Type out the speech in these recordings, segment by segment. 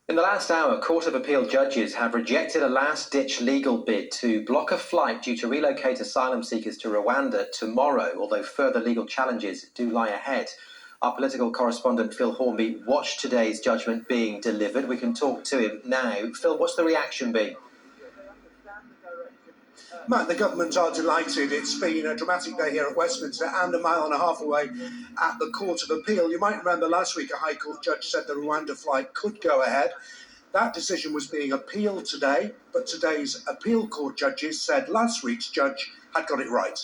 In the last hour, Court of Appeal judges have rejected a last-ditch legal bid to block a flight due to relocate asylum seekers to Rwanda tomorrow, although further legal challenges do lie ahead. Our political correspondent Phil Hornby watched today's judgment being delivered. We can talk to him now. Phil, what's the reaction been? Matt, the government are delighted. It's been a dramatic day here at Westminster and a mile and a half away at the Court of Appeal. You might remember last week a High Court judge said the Rwanda flight could go ahead. That decision was being appealed today, but today's appeal court judges said last week's judge had got it right.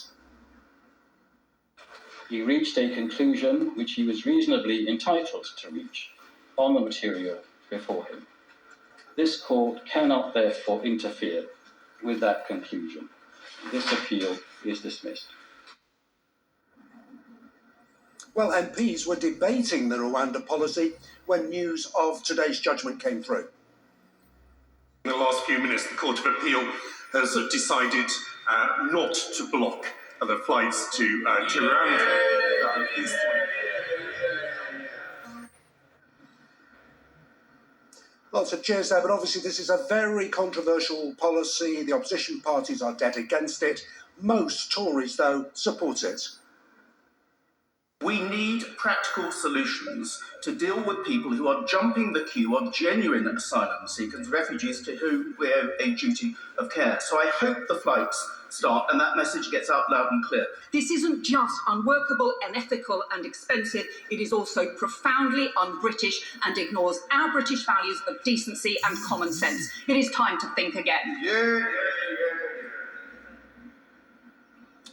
He reached a conclusion which he was reasonably entitled to reach on the material before him. This court cannot therefore interfere with that conclusion. This appeal is dismissed. Well, MPs were debating the Rwanda policy when news of today's judgment came through. In the last few minutes, the Court of Appeal has decided not to block the flights to Rwanda. Lots of cheers there, but obviously this is a very controversial policy. The opposition parties are dead against it. Most Tories, though, support it. We need practical solutions to deal with people who are jumping the queue of genuine asylum seekers, refugees to whom we owe a duty of care. So I hope the flights start and that message gets out loud and clear. This isn't just unworkable, unethical and expensive, it is also profoundly un-British and ignores our British values of decency and common sense. It is time to think again. Yeah.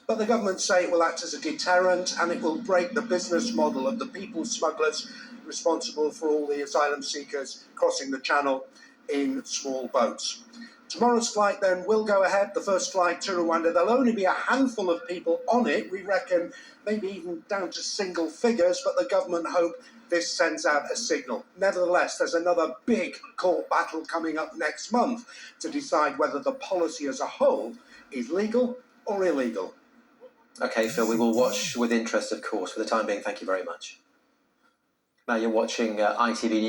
But the government say it will act as a deterrent and it will break the business model of the people smugglers responsible for all the asylum seekers crossing the channel in small boats. Tomorrow's flight then will go ahead, the first flight to Rwanda. There'll only be a handful of people on it, we reckon maybe even down to single figures, but the government hope this sends out a signal. Nevertheless, there's another big court battle coming up next month to decide whether the policy as a whole is legal or illegal. OK, Phil, we will watch with interest, of course. For the time being, thank you very much. Now you're watching ITV News.